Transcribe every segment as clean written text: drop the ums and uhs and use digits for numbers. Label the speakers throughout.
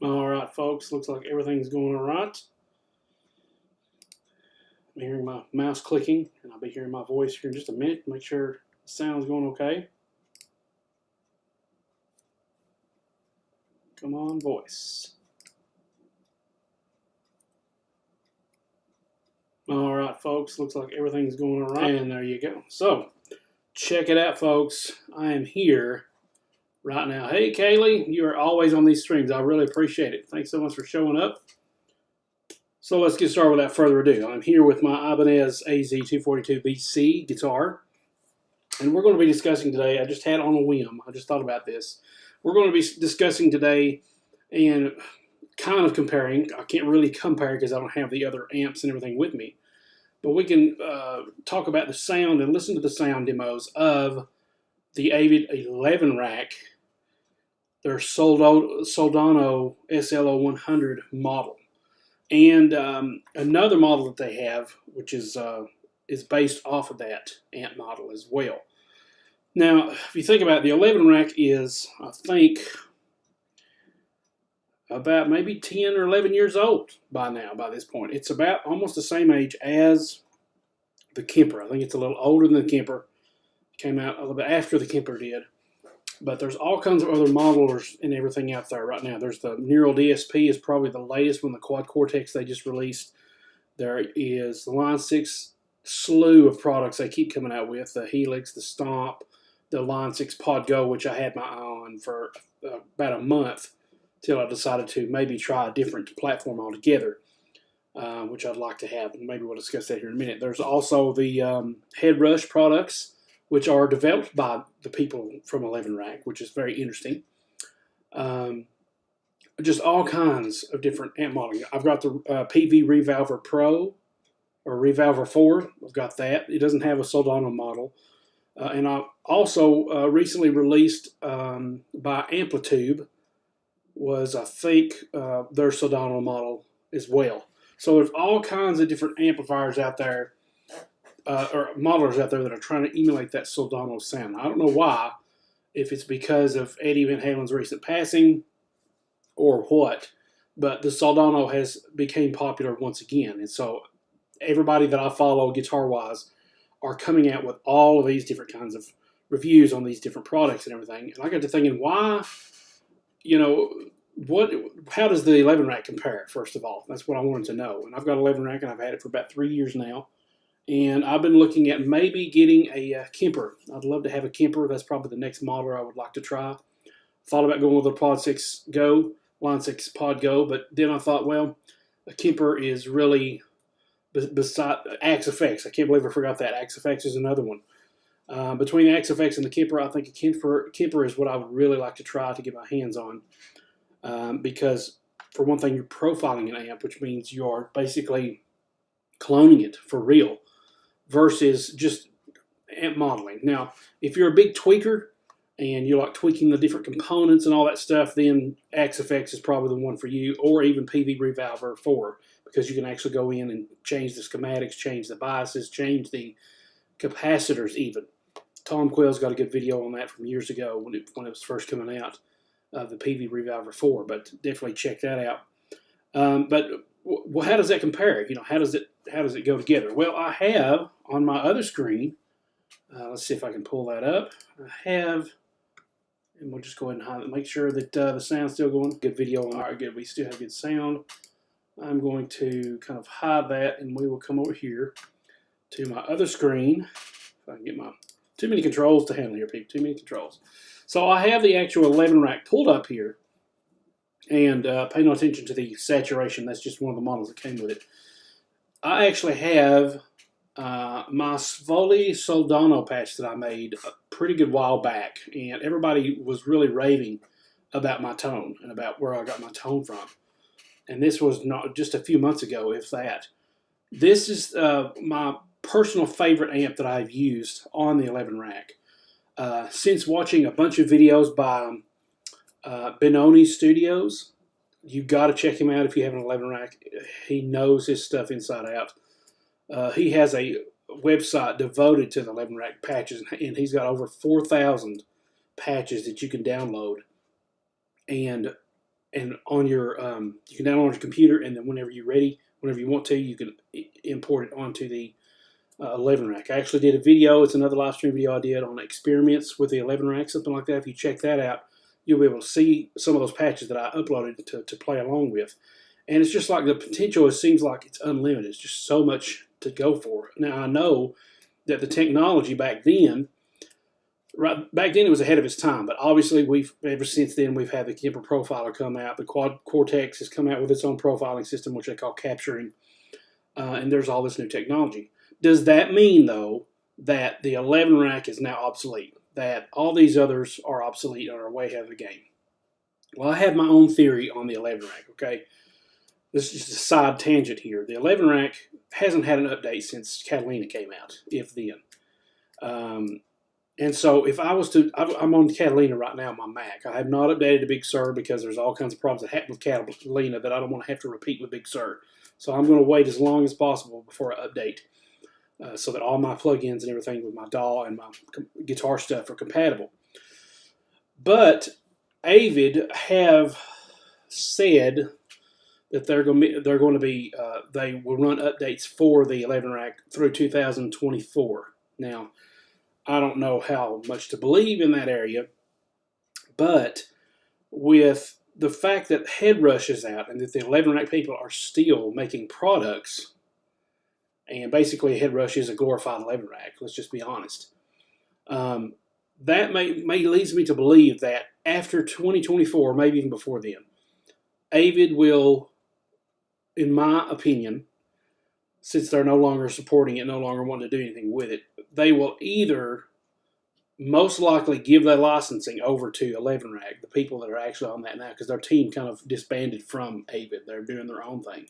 Speaker 1: All right, folks, looks like everything's going all right. I'm hearing my mouse clicking, and I'll be hearing my voice here in just a minute to make sure the sound's going okay. Come on, voice. All right, folks, looks like everything's going all right. And there you go. So, check it out, folks. I am here right now. Hey, Kaylee, you are always on these streams. I really appreciate it. Thanks so much for showing up. So let's get started without further ado. I'm here with my Ibanez AZ242BC guitar, and we're going to be discussing today, I just had on a whim, I just thought about this. We're going to be discussing today and kind of comparing. I can't really compare because I don't have the other amps and everything with me, but we can talk about the sound and listen to the sound demos of the Avid 11 Rack, their Soldano SLO-100 model. And another model that they have, which is based off of that amp model as well. Now, if you think about it, the 11 Rack is, I think, about maybe 10 or 11 years old by now, by this point. It's about almost the same age as the Kemper. I think it's a little older than the Kemper. It came out a little bit after the Kemper did. But there's all kinds of other modelers and everything out there right now. There's the Neural DSP is probably the latest one, the Quad Cortex they just released. There is the Line 6 slew of products they keep coming out with, the Helix, the Stomp, the Line 6 Pod Go, which I had my eye on for about a month till I decided to maybe try a different platform altogether, which I'd like to have. Maybe we'll discuss that here in a minute. There's also the Head Rush products, which are developed by the people from 11 Rack, which is very interesting. Just all kinds of different amp modeling. I've got the PV Revolver Pro, or Revolver 4. I've got that. It doesn't have a Soldano model. And I also recently released by Amplitude was, I think, their Soldano model as well. So there's all kinds of different amplifiers out there, or modelers out there that are trying to emulate that Soldano sound. I don't know why, if it's because of Eddie Van Halen's recent passing or what, but the Soldano has became popular once again. And so everybody that I follow guitar-wise are coming out with all of these different kinds of reviews on these different products and everything. And I got to thinking, why, how does the 11 Rack compare, first of all? That's what I wanted to know. And I've got 11 Rack, and I've had it for about 3 years now. And I've been looking at maybe getting a Kemper. I'd love to have a Kemper. That's probably the next model I would like to try. Thought about going with a Pod 6 Go, Line 6 Pod Go, but then I thought, well, a Kemper is really, beside Axe FX. I can't believe I forgot that. Axe FX is another one. Between Axe FX and the Kemper, I think a Kemper is what I would really like to try to get my hands on. Because, for one thing, you're profiling an amp, which means you're basically cloning it for real, versus just amp modeling. Now, if you're a big tweaker and you like tweaking the different components and all that stuff, then Axe FX is probably the one for you, or even PV Revolver 4, because you can actually go in and change the schematics, change the biases, change the capacitors even. Tom Quayle's got a good video on that from years ago when it was first coming out, the PV Revolver 4, but definitely check that out. But how does that compare? How does it go together? Well, I have on my other screen, let's see if I can pull that up. I have, and we'll just go ahead and hide it, make sure that the sound's still going. Good video. All right, good. We still have good sound. I'm going to kind of hide that, and we will come over here to my other screen. If I can get my, too many controls to handle here, people. Too many controls. So I have the actual 11 Rack pulled up here. And pay no attention to the saturation. That's just one of the models that came with it. I actually have my Svoli Soldano patch that I made a pretty good while back. And everybody was really raving about my tone and about where I got my tone from. And this was not just a few months ago, if that. This is my personal favorite amp that I've used on the 11 Rack. Since watching a bunch of videos by Benoni Studios. You got to check him out if you have an 11 Rack. He knows his stuff inside out. He has a website devoted to the 11 Rack patches, and he's got over 4,000 patches that you can download. And and on your you can download it on your computer, and then whenever you're ready, whenever you want to, you can import it onto the 11 rack. I actually did a video. It's another live stream video I did on experiments with the 11 rack, something like that. If you check that out, you'll be able to see some of those patches that I uploaded to play along with. And it's just like the potential, it seems like it's unlimited. It's just so much to go for. Now, I know that the technology back then, back then it was ahead of its time, but obviously ever since then we've had the Kemper Profiler come out. The Quad Cortex has come out with its own profiling system, which they call capturing, and there's all this new technology. Does that mean, though, that the 11 rack is now obsolete? That all these others are obsolete and are way ahead of the game? Well, I have my own theory on the 11 rack, okay? This is just a side tangent here. The 11 rack hasn't had an update since Catalina came out, if then. And so if I was to, I'm on Catalina right now on my Mac. I have not updated to Big Sur because there's all kinds of problems that happen with Catalina that I don't want to have to repeat with Big Sur. So I'm going to wait as long as possible before I update so that all my plugins and everything with my DAW and my guitar stuff are compatible. But Avid have said that they will run updates for the 11 rack through 2024. Now, I don't know how much to believe in that area, but with the fact that Headrush is out and that the 11 rack people are still making products, and basically Headrush is a glorified 11 rack, let's just be honest, that may leads me to believe that after 2024, maybe even before then, Avid will, in my opinion, since they're no longer supporting it, no longer wanting to do anything with it, they will either most likely give their licensing over to 11 rack, the people that are actually on that now, because their team kind of disbanded from Avid. They're doing their own thing.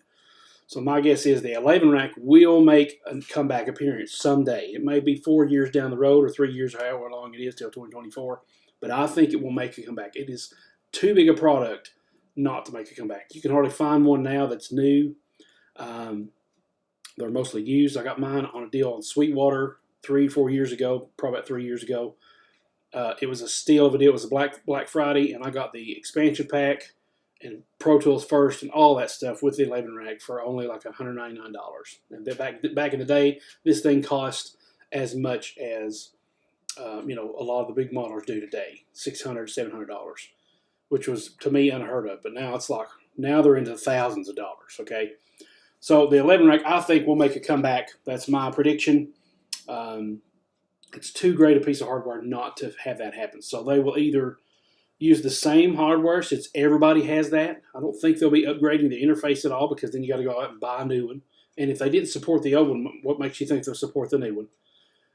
Speaker 1: So my guess is the 11 rack will make a comeback appearance someday. It may be 4 years down the road or 3 years, however long it is, till 2024. But I think it will make a comeback. It is too big a product not to make a comeback. You can hardly find one now that's new. They're mostly used. I got mine on a deal on Sweetwater 3-4 years ago, probably about 3 years ago. It was a steal of a deal. It was a Black Friday, and I got the expansion pack and Pro Tools First and all that stuff with the 11 rack for only like $199. And back in the day, this thing cost as much as a lot of the big modelers do today, $600, $700, which was to me unheard of. But now it's like they're into thousands of dollars. Okay, so the 11 rack I think will make a comeback. That's my prediction. It's too great a piece of hardware not to have that happen. So they will either use the same hardware since everybody has that. I don't think they'll be upgrading the interface at all because then you got to go out and buy a new one. And if they didn't support the old one, what makes you think they'll support the new one?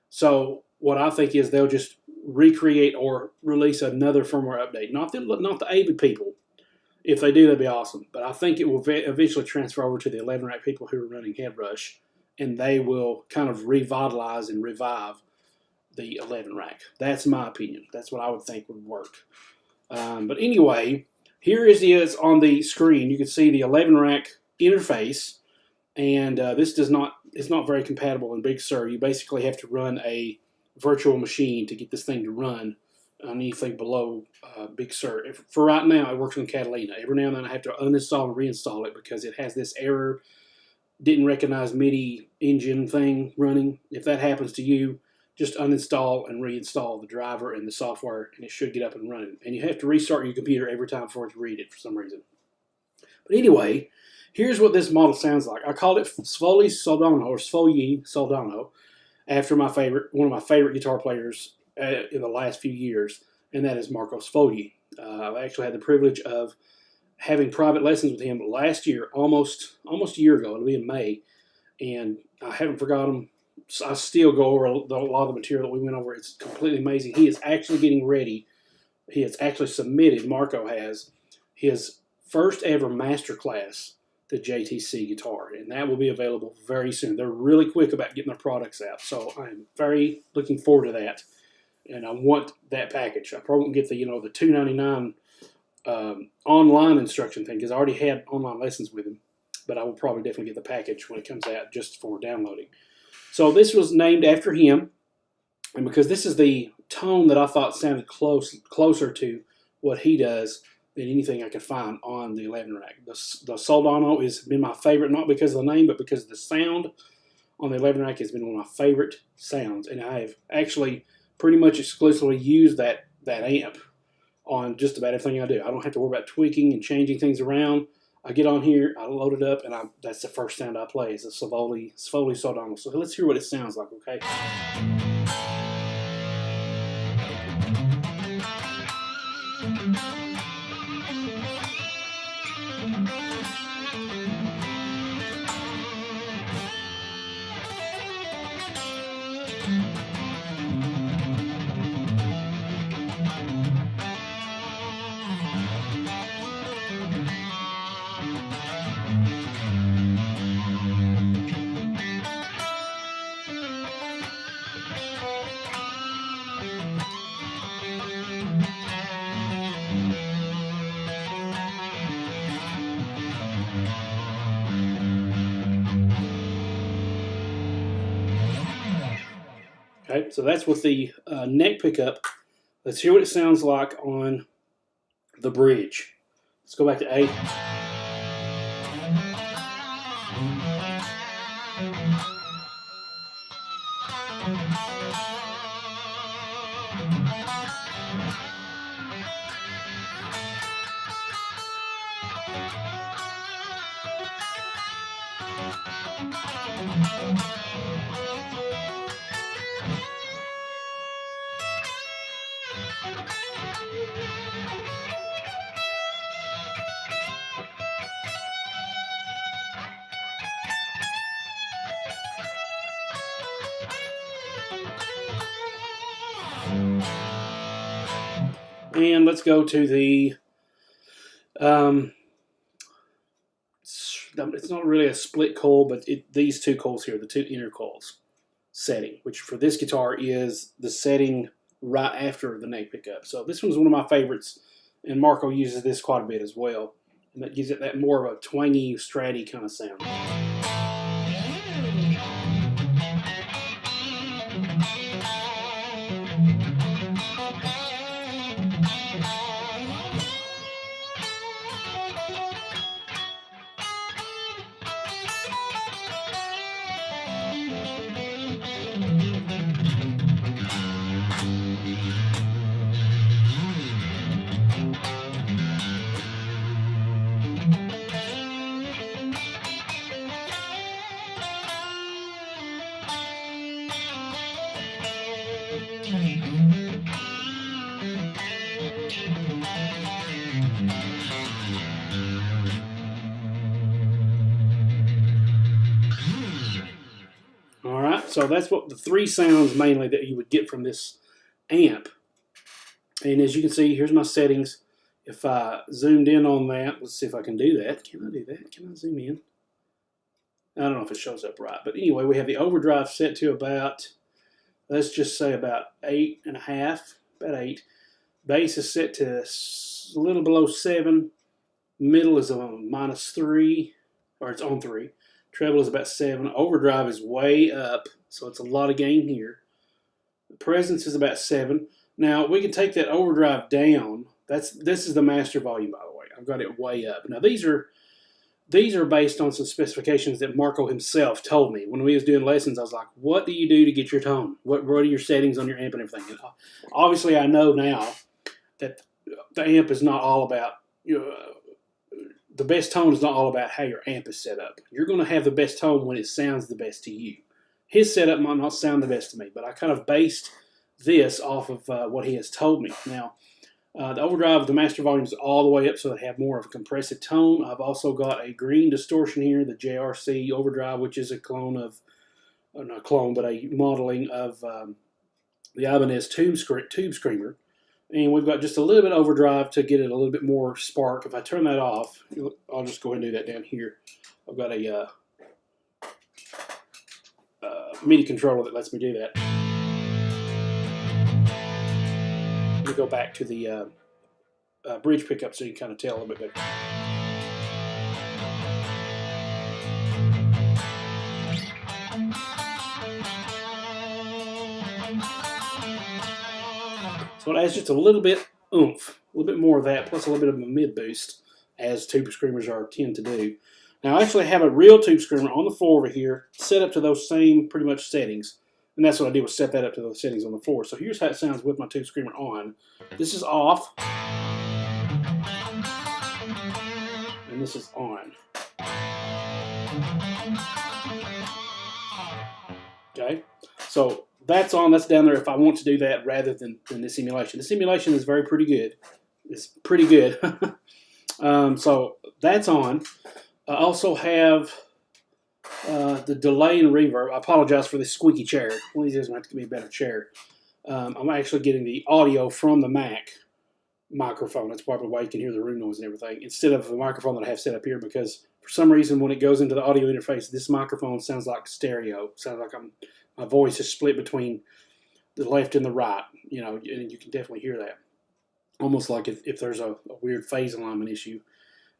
Speaker 1: So what I think is they'll just recreate or release another firmware update. Not the Avid people. If they do, that'd be awesome. But I think it will eventually transfer over to the 11 rack people who are running Headrush, and they will kind of revitalize and revive the 11 rack. That's my opinion. That's what I would think would work. But anyway, here is on the screen. You can see the 11 rack interface, and this it's not very compatible in Big Sur. You basically have to run a virtual machine to get this thing to run on anything below Big Sur. For right now, it works on Catalina. Every now and then I have to uninstall and reinstall it because it has this error, didn't recognize MIDI engine thing running. If that happens to you, just uninstall and reinstall the driver and the software, and it should get up and running. And you have to restart your computer every time for it to read it for some reason. But anyway, here's what this model sounds like. I called it Sfoli Soldano, or Sfoli Soldano, after one of my favorite guitar players in the last few years, and that is Marco Sfogli. I actually had the privilege of having private lessons with him last year, almost a year ago. It'll be in May, and I haven't forgotten him. I still go over a lot of the material that we went over. It's completely amazing. He is actually getting ready. He has actually submitted, Marco has, his first ever master class to JTC Guitar, and that will be available very soon. They're really quick about getting their products out, so I'm very looking forward to that, and I want that package. I probably won't get the the $299 online instruction thing because I already had online lessons with him, but I will probably definitely get the package when it comes out just for downloading. So this was named after him, and because this is the tone that I thought sounded closer to what he does, than anything I could find on the 11 rack. The Soldano has been my favorite, not because of the name, but because the sound on the 11 rack has been one of my favorite sounds, and I have actually pretty much exclusively used that amp on just about everything I do. I don't have to worry about tweaking and changing things around. I get on here, I load it up, and that's the first sound I play is a Svoli Soldano. So let's hear what it sounds like, okay? Okay, so that's with the neck pickup. Let's hear what it sounds like on the bridge. Let's go back to A. And let's go to the, it's not really a split coil, but these two coils here, the two inner coils setting, which for this guitar is the setting right after the neck pickup. So this one's one of my favorites, and Marco uses this quite a bit as well. And that gives it that more of a twangy, stratty kind of sound. Alright, so that's what the three sounds mainly that you would get from this amp. And as you can see, here's my settings. If I zoomed in on that, let's see if I can do that. Can I do that? Can I zoom in? I don't know if it shows up right. But anyway, we have the overdrive set to about, let's just say about 8.5, about 8. Bass is set to a little below 7. Middle is on -3, or it's on 3. Treble is about 7. Overdrive is way up, so it's a lot of gain here. The presence is about 7. Now, we can take that overdrive down. This is the master volume, by the way. I've got it way up. Now, these are based on some specifications that Marco himself told me. When we was doing lessons, I was like, what do you do to get your tone? What are your settings on your amp and everything? And obviously, I know now that the amp is not all about, the best tone is not all about how your amp is set up. You're going to have the best tone when it sounds the best to you. His setup might not sound the best to me, but I kind of based this off of what he has told me. Now, the overdrive, the master volume is all the way up, so they have more of a compressive tone. I've also got a green distortion here, the JRC overdrive, which is a clone of, not a clone, but a modeling of the Ibanez Tube Screamer. And we've got just a little bit of overdrive to get it a little bit more spark. If I turn that off, I'll just go ahead and do that down here. I've got a MIDI controller that lets me do that. Let me go back to the bridge pickup so you can kind of tell a little bit better. So it adds just a little bit oomph, a little bit more of that, plus a little bit of a mid boost, as tube screamers tend to do. Now I actually have a real tube screamer on the floor over here, set up to those same pretty much settings. And that's what I did, was set that up to those settings on the floor. So here's how it sounds with my tube screamer on. This is off. And this is on. Okay, so that's on, that's down there if I want to do that rather than this emulation. This emulation is pretty good. It's pretty good. So that's on. I also have the delay and reverb. I apologize for this squeaky chair. One of these days I'm going to have to give me a better chair. I'm actually getting the audio from the Mac microphone. That's probably why you can hear the room noise and everything, instead of the microphone that I have set up here, because for some reason when it goes into the audio interface, this microphone sounds like stereo. It sounds like my voice is split between the left and the right, you know, and you can definitely hear that. Almost like if there's a weird phase alignment issue,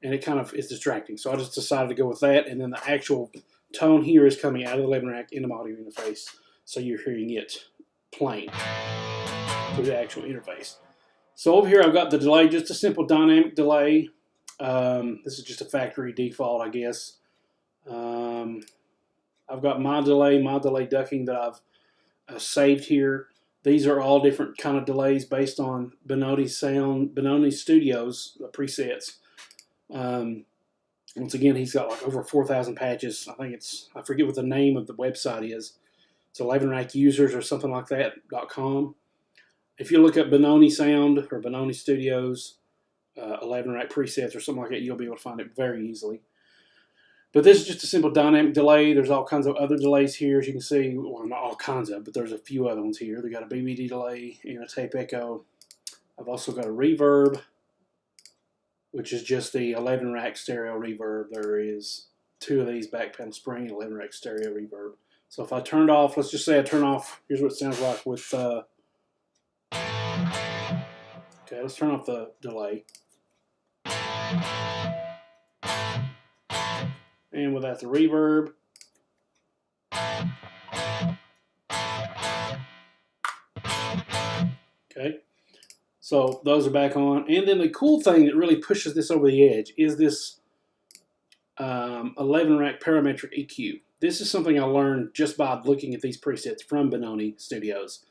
Speaker 1: and it kind of is distracting. So I just decided to go with that, and then the actual tone here is coming out of the 11 rack in the audio interface, so you're hearing it plain through the actual interface. So over here I've got the delay, just a simple dynamic delay. This is just a factory default, I guess. I've got my delay ducking that I've saved here. These are all different kind of delays based on Benoni Studios presets. Once again, he's got like over 4,000 patches. I forget what the name of the website is. It's 11 Rack Users or something like that .com. If you look up Benoni Sound or Benoni Studios 11 Rack presets or something like that, you'll be able to find it very easily. But this is just a simple dynamic delay. There's all kinds of other delays here, as you can see. Well, not all kinds of, but there's a few other ones here. They got a BBD delay and a tape echo. I've also got a reverb, which is just the 11 rack stereo reverb. There is 2 of these back panel spring 11 rack stereo reverb. So if I turned off, let's just say I turn off, here's what it sounds like with, okay, let's turn off the delay. And without the reverb. Okay, so those are back on. And then the cool thing that really pushes this over the edge is this 11 rack parametric EQ. This is something I learned just by looking at these presets from Benoni Studios.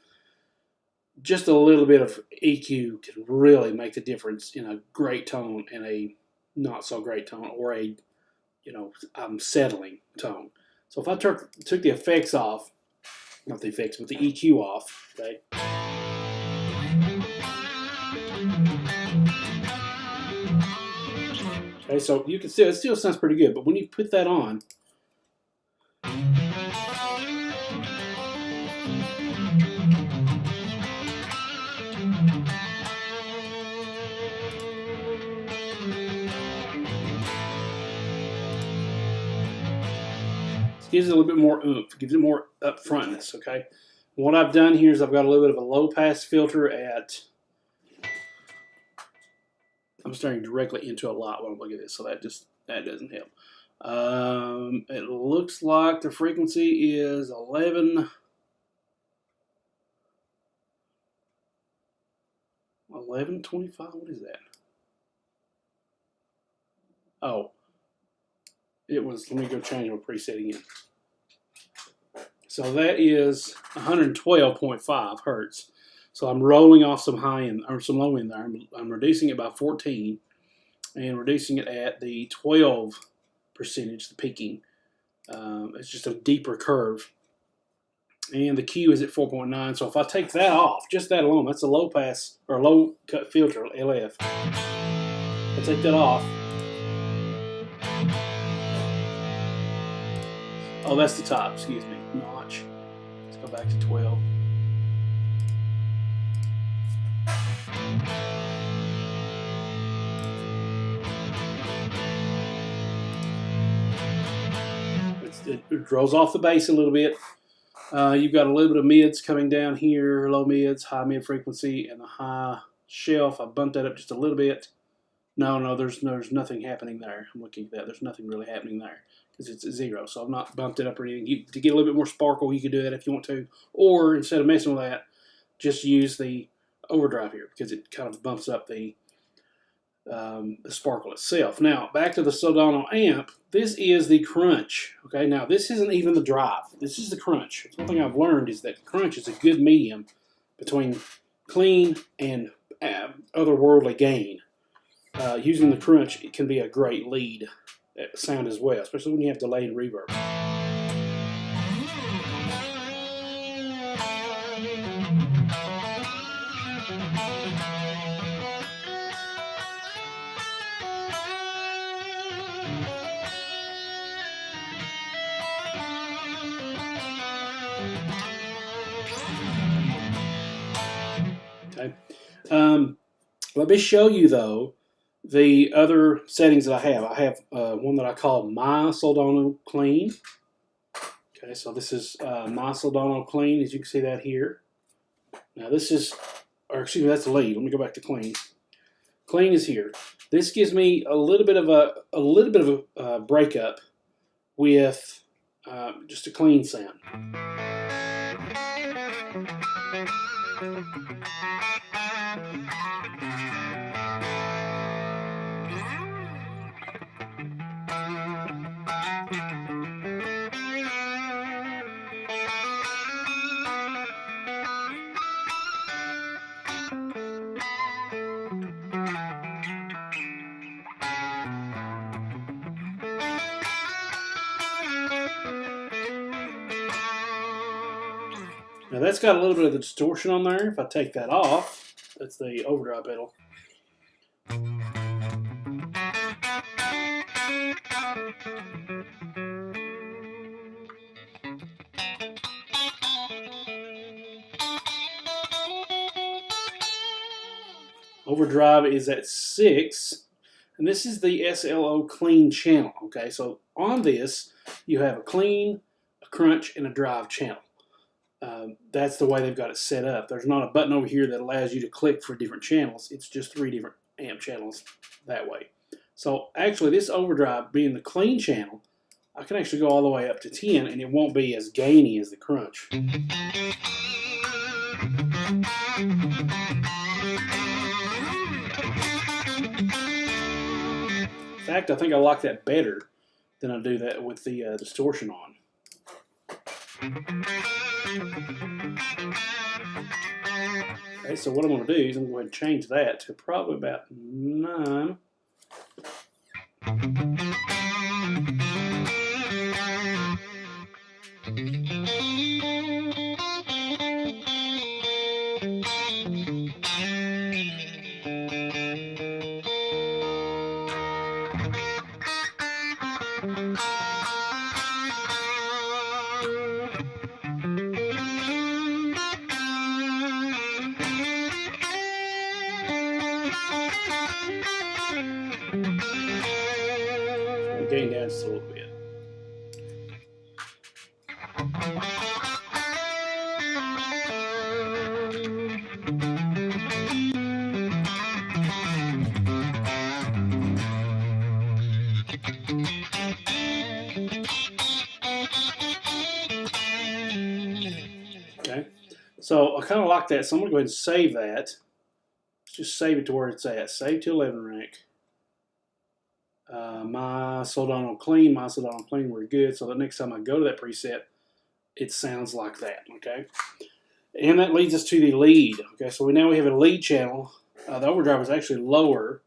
Speaker 1: Just a little bit of EQ can really make the difference in a great tone and a not so great tone, or a, you know, settling tone. So if I took the effects off, not the effects, but the EQ off, okay. Okay, so you can still, it still sounds pretty good, but when you put that on, gives it a little bit more oomph, gives it more upfrontness, okay? What I've done here is I've got a little bit of a low pass filter at, I'm staring directly into a light when I look at this, so that doesn't help. It looks like the frequency is 1125, what is that? Oh, it was, let me go change my preset again. So that is 112.5 hertz. So I'm rolling off some high end or some low end there. I'm reducing it by 14 and reducing it at the 12%, the peaking. It's just a deeper curve. And the Q is at 4.9. So if I take that off, just that alone, that's a low pass or low cut filter, LF. I take that off. Oh, that's the top, excuse me, notch. Let's go back to 12. It rolls off the bass a little bit. You've got a little bit of mids coming down here, low mids, high mid frequency, and the high shelf. I bumped that up just a little bit. No, there's nothing happening there. I'm looking at that. There's nothing really happening there because it's at 0. So I've not bumped it up or anything. To get a little bit more sparkle, you could do that if you want to. Or instead of messing with that, just use the overdrive here because it kind of bumps up the sparkle itself. Now, back to the Soldano amp. This is the crunch. Okay, now this isn't even the drive. This is the crunch. One thing I've learned is that crunch is a good medium between clean and otherworldly gain. Using the crunch, it can be a great lead sound as well, especially when you have delay and reverb. Okay. Let me show you though the other settings that I have. I have one that I call My Soldano Clean. Okay, so this is My Soldano Clean, as you can see that here. Now this is, or excuse me, that's the lead. Let me go back to clean. Clean is here. This gives me a little bit of a breakup with just a clean sound. Now that's got a little bit of the distortion on there. If I take that off, that's the overdrive pedal. Overdrive is at 6, and this is the SLO clean channel. Okay, so on this you have a clean, a crunch, and a drive channel. That's the way they've got it set up. There's not a button over here that allows you to click for different channels. It's just 3 different amp channels that way. So actually this overdrive being the clean channel, I can actually go all the way up to 10 and it won't be as gainy as the crunch. In fact, I think I like that better than I do that with the distortion on. Okay, so what I'm going to do is I'm going to go ahead and change that to probably about 9. Gain down just a little bit. Okay, so I kind of like that, so I'm going to go ahead and save that. Just save it to where it's at. Save to 11 rack. My Soldano Clean, My Soldano Clean were good, so the next time I go to that preset, it sounds like that, okay? And that leads us to the lead, okay? So now we have a lead channel. The overdrive is actually lower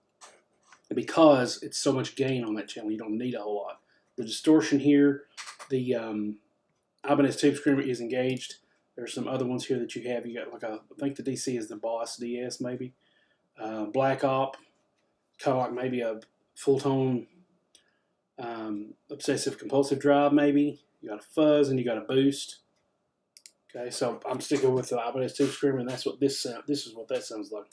Speaker 1: because it's so much gain on that channel. You don't need a whole lot. The distortion here, the Ibanez Tube Screamer is engaged. There's some other ones here that you have. You got like I think the DC is the Boss DS maybe. Black Op, kind of like maybe a full tone obsessive compulsive drive maybe. You got a fuzz and you got a boost. Okay, so I'm sticking with the Avid Tube Screamer, and that's what this sound. This is what that sounds like.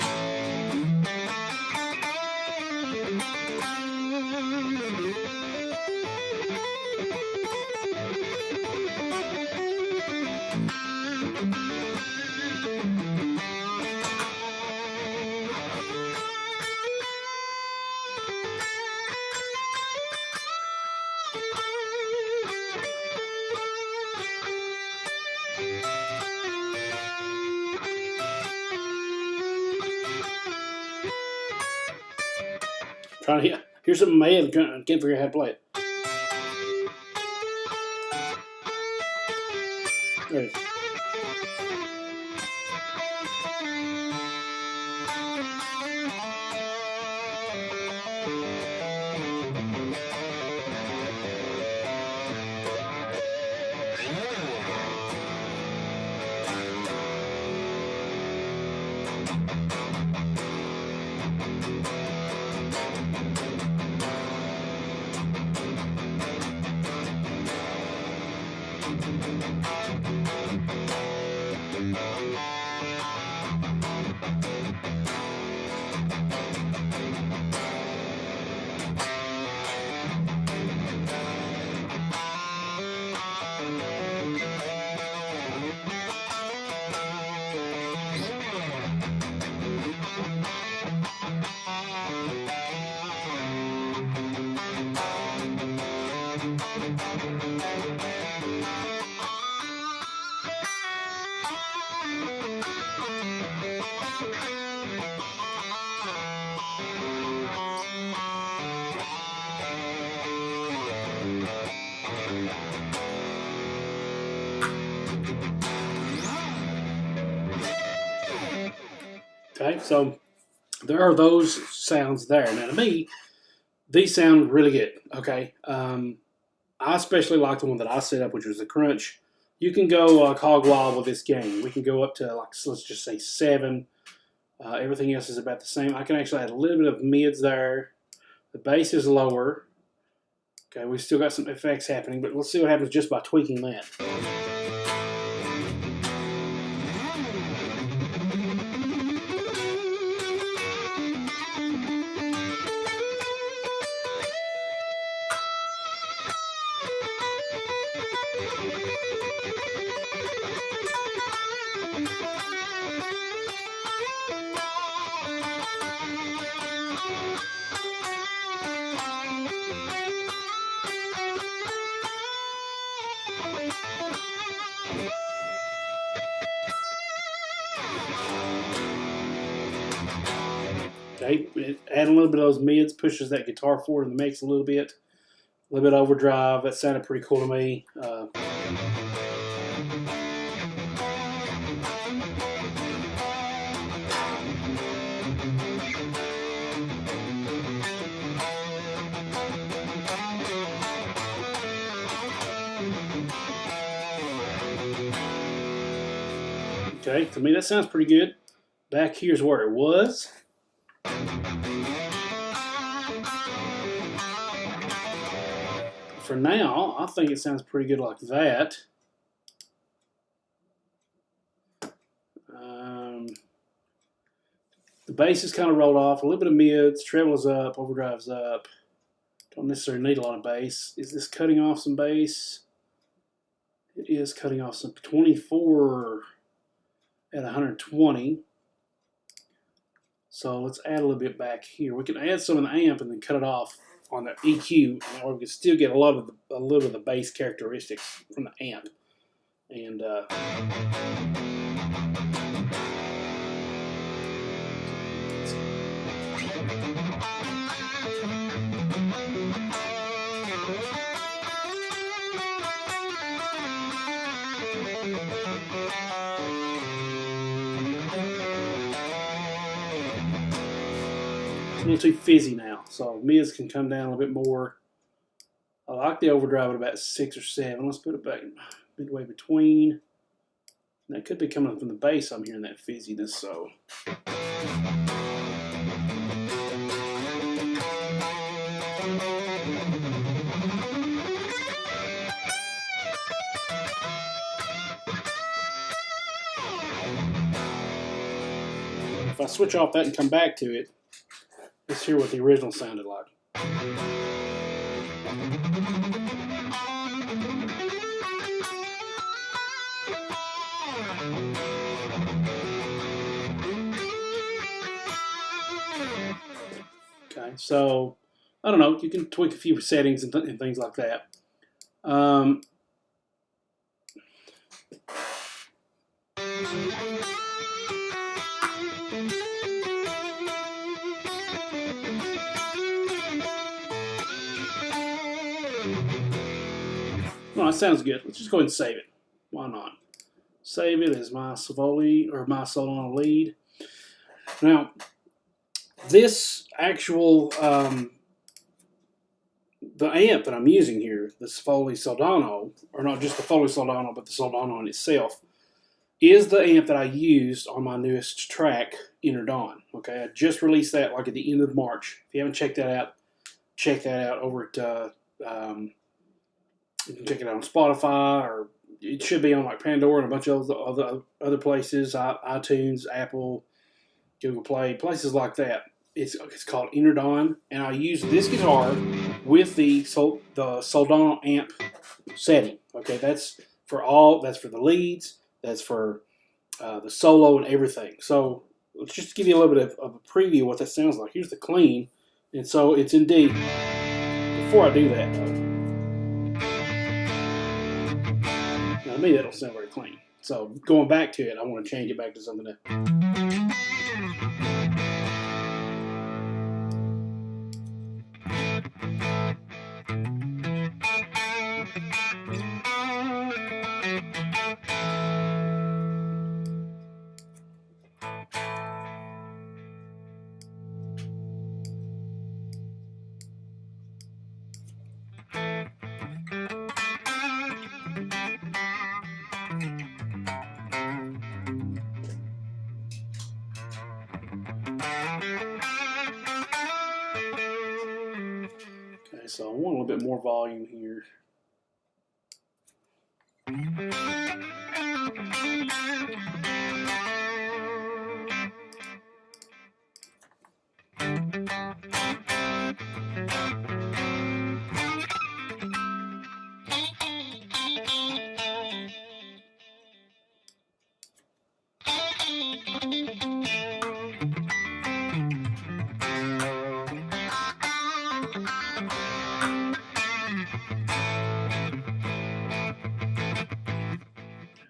Speaker 1: Trying to here's something in my head. I can't figure out how to play it. There it is. Okay, so there are those sounds there. Now, to me, these sound really good. Okay, I especially like the one that I set up, which was the crunch. You can go hog wild with this game. We can go up to, like, let's just say 7. Everything else is about the same. I can actually add a little bit of mids there. The bass is lower. Okay, we've still got some effects happening, but let's see what happens just by tweaking that. Okay, add a little bit of those mids, pushes that guitar forward in the mix a little bit overdrive. That sounded pretty cool to me. Okay, to me that sounds pretty good. Back here's where it was. For now, I think it sounds pretty good like that. The bass is kind of rolled off, a little bit of mids, treble is up, overdrive's up. Don't necessarily need a lot of bass. Is this cutting off some bass? It is cutting off some 24 at 120. So let's add a little bit back here. We can add some in the amp and then cut it off on the EQ, or we can still get a little bit of the bass characteristics from the amp. And a little too fizzy now, so mids can come down a little bit more. I like the overdrive at about 6 or 7. Let's put it back midway between. That could be coming from the bass. I'm hearing that fizziness, so. If I switch off that and come back to it, let's hear what the original sounded like. Okay, so I don't know. You can tweak a few settings and things like that. know, it sounds good. Let's just go ahead and save it. Why not? Save it as my Savoli or my Soldano lead. Now, this actual the amp that I'm using here, the Foley Soldano, or not just the Foley Soldano, but the Soldano in itself, is the amp that I used on my newest track, Enter Dawn. Okay, I just released that like at the end of March. If you haven't checked that out, check that out over at, you can check it out on Spotify, or it should be on like Pandora and a bunch of other places, iTunes, Apple, Google Play, places like that. It's called Enter Dawn, and I use this guitar with the Soldano amp setting. Okay, that's for the leads, that's for the solo and everything. So let's just give you a little bit of a preview of what that sounds like. Here's the clean, and so it's in D. Before I do that, though, now to me that don't sound very clean. So going back to it, I want to change it back to something that. Okay, so I want a little bit more volume here.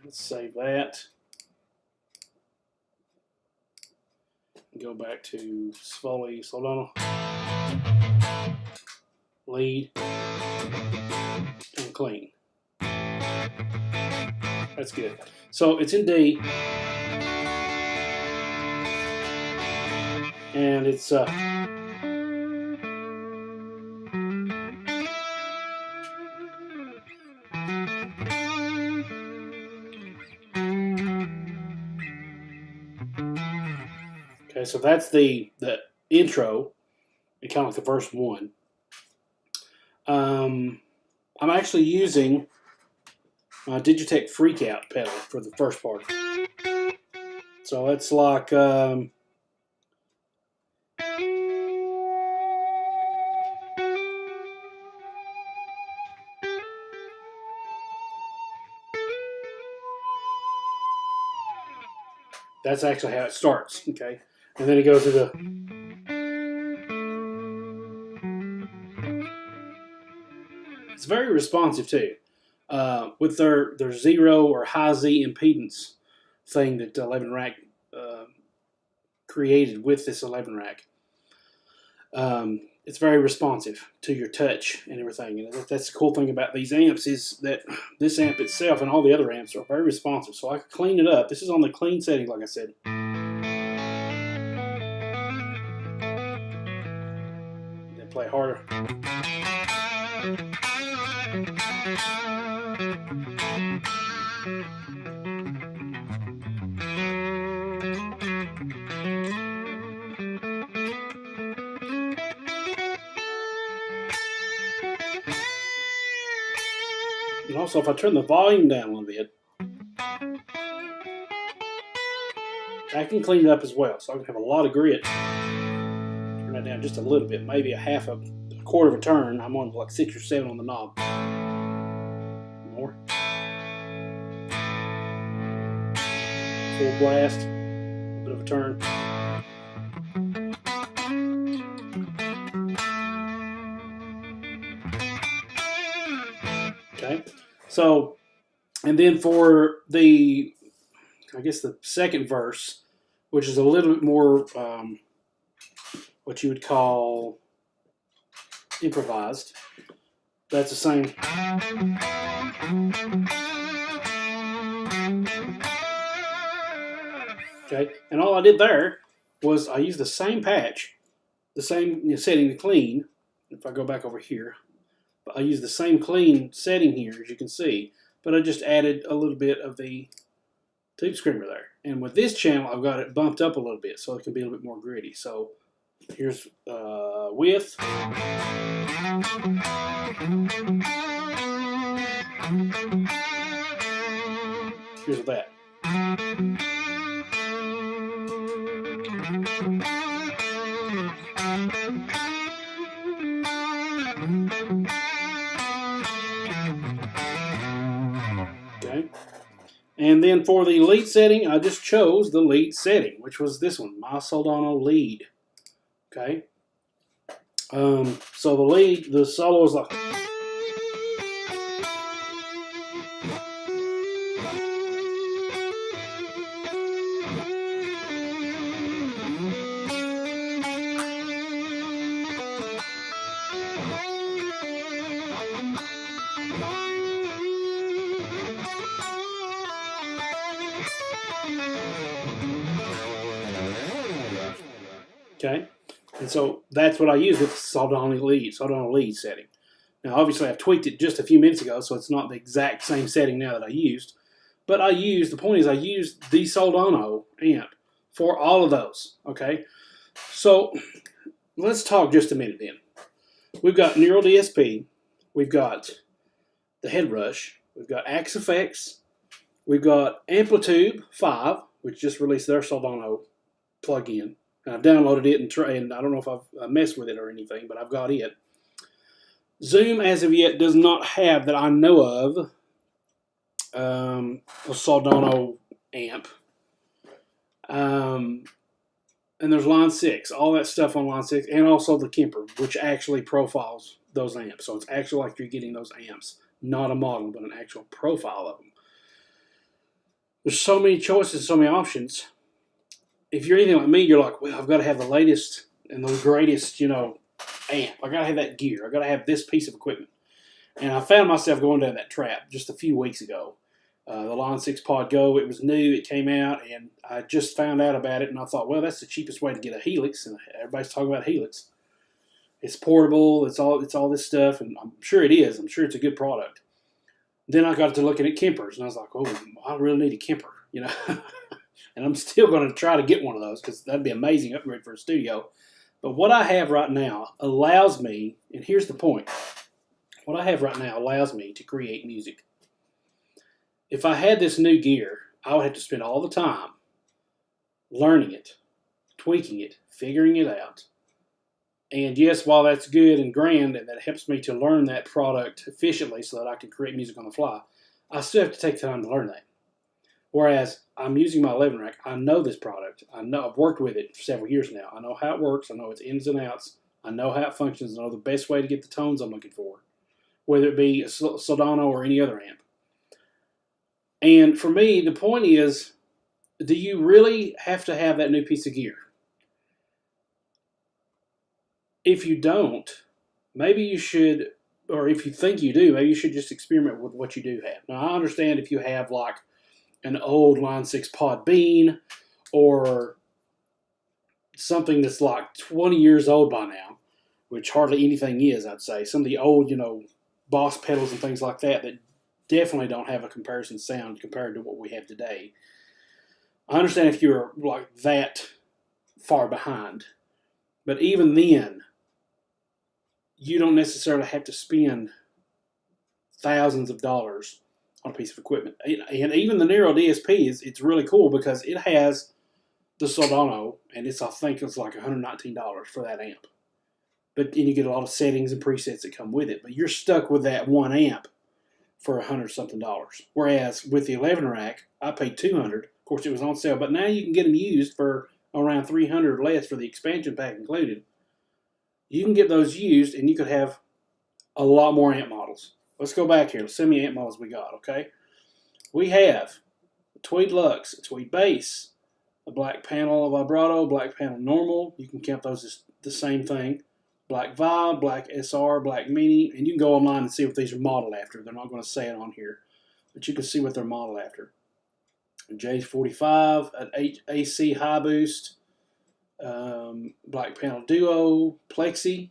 Speaker 1: Let's save that. Go back to Foley Soldano lead and clean. That's good. So it's in D, and it's okay, so that's the intro, and kind of like the verse 1. I'm actually using my Digitech Freakout pedal for the first part. So it's like okay, that's actually how it starts. Okay, and then it goes to the. It's very responsive too, with their zero or high Z impedance thing that 11 Rack created with this 11 Rack. It's very responsive to your touch and everything. And that's the cool thing about these amps is that this amp itself and all the other amps are very responsive. So I can clean it up. This is on the clean setting, like I said. Then play harder. And also, if I turn the volume down a little bit, I can clean it up as well. So I can have a lot of grit. Turn that down just a little bit, maybe a quarter of a turn. I'm on like 6 or 7 on the knob. More. Full blast. A bit of a turn. Okay. So, and then for the, I guess the second verse, which is a little bit more what you would call improvised. That's the same. Okay, and all I did there was I used the same patch, the same setting to clean. If I go back over here, I used the same clean setting here, as you can see, but I just added a little bit of the tube screamer there. And with this channel, I've got it bumped up a little bit so it can be a little bit more gritty. So here's width. Here's that. Okay. And then for the lead setting, I just chose the lead setting, which was this one, my Soldano lead. Okay. So the lead, the solo is like. Okay, and so that's what I use with the Soldano lead setting. Now, obviously, I've tweaked it just a few minutes ago, so it's not the exact same setting now that I used. But the point is I used the Soldano amp for all of those, okay? So let's talk just a minute then. We've got Neural DSP, we've got the head rush, we've got Axe Effects, we've got Amplitude 5, which just released their Soldano plugin. And I've downloaded it and I don't know if I've messed with it or anything, but I've got it. Zoom, as of yet, does not have, that I know of, a Soldano amp. And there's Line 6, all that stuff on Line 6, and also the Kemper, which actually profiles those amps. So it's actually like you're getting those amps, not a model, but an actual profile of them. There's so many choices, so many options. If you're anything like me, you're like, well, I've got to have the latest and the greatest, amp. I got to have that gear. I got to have this piece of equipment. And I found myself going down that trap just a few weeks ago. The Line 6 Pod Go, it was new, it came out, and I just found out about it, and I thought, well, that's the cheapest way to get a Helix, and everybody's talking about Helix. It's portable, it's all this stuff, and I'm sure it is. I'm sure it's a good product. Then I got to looking at Kempers, and I was like, oh, I really need a Kemper, And I'm still going to try to get one of those because that'd be an amazing upgrade for a studio. But what I have right now allows me, and here's the point, what I have right now allows me to create music. If I had this new gear, I would have to spend all the time learning it, tweaking it, figuring it out. And yes, while that's good and grand and that helps me to learn that product efficiently so that I can create music on the fly, I still have to take time to learn that. Whereas I'm using my 11 rack, I know this product. I know I've worked with it for several years now. I know how it works. I know its ins and outs. I know how it functions. I know the best way to get the tones I'm looking for, whether it be a Soldano or any other amp. And for me, the point is, do you really have to have that new piece of gear? If you don't, maybe you should, or if you think you do, maybe you should just experiment with what you do have. Now, I understand if you have like an old Line 6 Pod Bean or something that's like 20 years old by now, which hardly anything is, I'd say. Some of the old, Boss pedals and things like that definitely don't have a comparison sound compared to what we have today. I understand if you're like that far behind, but even then, you don't necessarily have to spend thousands of dollars on a piece of equipment. And even the Neural DSP it's really cool because it has the Soldano, and I think it's like $119 for that amp. And you get a lot of settings and presets that come with it, but you're stuck with that one amp for $100-something. Whereas with the 11 rack, I paid $200. Of course, it was on sale, but now you can get them used for around $300 or less for the expansion pack included. You can get those used, and you could have a lot more amp models. Let's go back here. Let's see how many amp models we got, okay? We have a Tweed Lux, a Tweed Bass, a Black Panel Vibrato, Black Panel Normal. You can count those as the same thing. black Vibe, black SR, black Mini, and you can go online and see what these are modeled after. They're not going to say it on here, but you can see what they're modeled after. J45, an AC high boost, black panel duo, plexiglass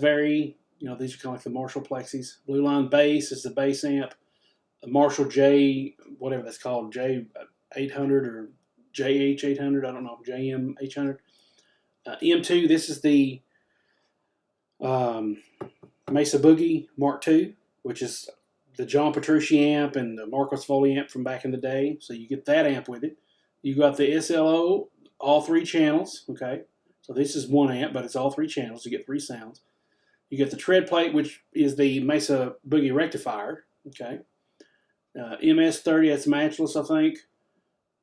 Speaker 1: vari. You know, these are kind of like the Marshall plexis. Blue line bass is the bass amp. A Marshall J, whatever that's called, J800 or JH800, I don't know, JM800. M2, this is the Mesa Boogie Mark II, which is the John Petrucci amp and the Marcos Foley amp from back in the day. So you get that amp with it. You got the SLO, all 3 channels, okay? So this is 1 amp, but it's all 3 channels. You get 3 sounds. You get the tread plate, which is the Mesa Boogie rectifier, okay? MS30, that's matchless, I think.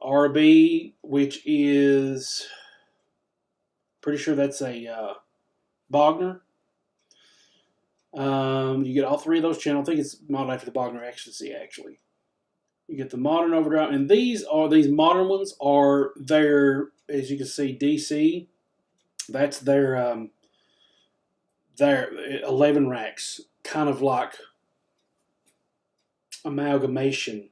Speaker 1: RB, which is pretty sure that's a Bogner. You get all 3 of those channels. I think it's modeled after the Bogner Ecstasy, actually. You get the modern overdrive, and these modern ones are their, as you can see, DC. That's their 11 racks, kind of like amalgamation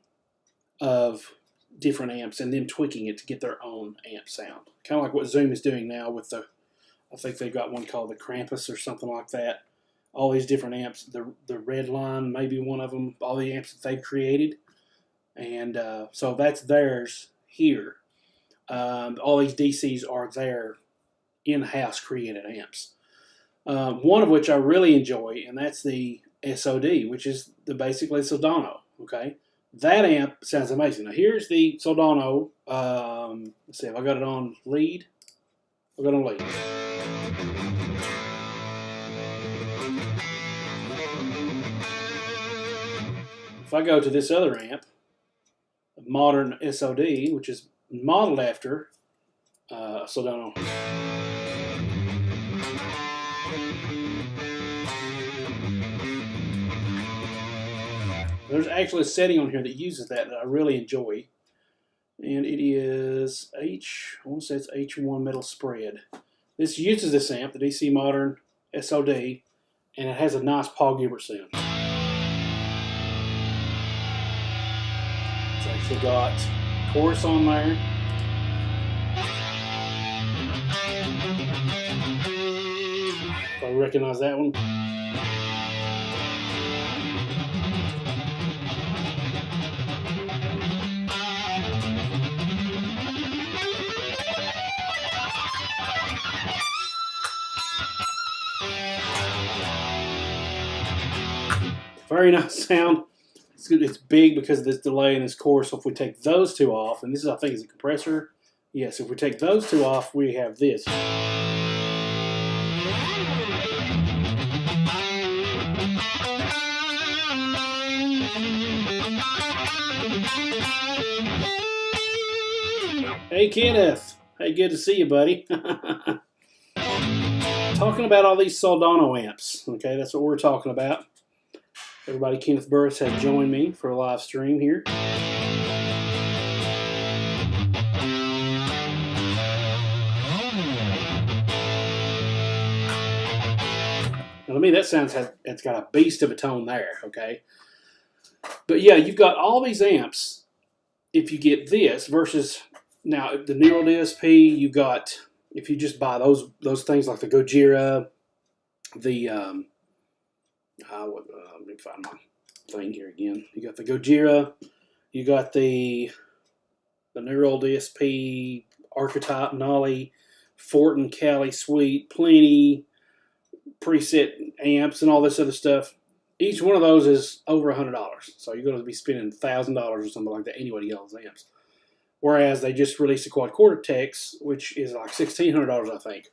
Speaker 1: of different amps and then tweaking it to get their own amp sound. Kind of like what Zoom is doing now with the, I think they've got one called the Krampus or something like that. All these different amps, the Red Line, maybe one of them, all the amps that they've created. And so that's theirs here. All these DCs are their in-house created amps. One of which I really enjoy, and that's the SOD, which is basically Soldano. Okay, that amp sounds amazing. Now here's the Soldano. Let's see if I got it on lead. I got it on lead. If I go to this other amp, a modern SOD, which is modeled after Soldano. There's actually a setting on here that uses that I really enjoy, and it is I want to say it's H1 metal spread. This uses this amp, the DC Modern SOD, and it has a nice Paul Gilbert sound. It's actually got chorus on there. If I recognize that one. Very nice sound. It's big because of this delay in this chorus. So if we take those 2 off, and this is, I think, is a compressor. Yes, if we take those 2 off, we have this. Hey, Kenneth. Hey, good to see you, buddy. Talking about all these Soldano amps. Okay, that's what we're talking about. Everybody, Kenneth Burris has joined me for a live stream here. Now, to me, that sounds, it's got a beast of a tone there, okay? But yeah, you've got all these amps. If you get this versus, now, the Neural DSP, you've got, if you just buy those things like the Gojira, the, let me find my thing here again. You got the Gojira, you got the Neural DSP Archetype, Nolly, Fortin, Cali, Sweet, plenty preset amps and all this other stuff. Each one of those is over $100, so you're going to be spending $1,000 or something like that anyway to get all those amps. Whereas they just released a quad Cortex, which is like $1,600, I think,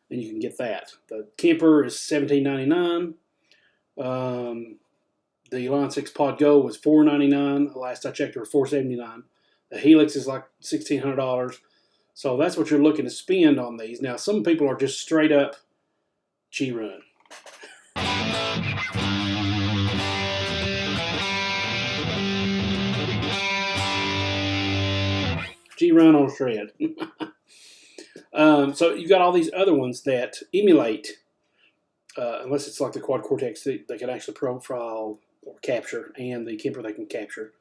Speaker 1: and you can get that. The Kemper is $17.99. The Line 6 Pod Go was $499. Last I checked, they were $479. The Helix is like $1,600. So that's what you're looking to spend on these. Now, some people are just straight up G-Run. G-Run on shred. So you've got all these other ones that emulate, unless it's like the quad cortex, they can actually profile or capture, and the Kemper they can capture.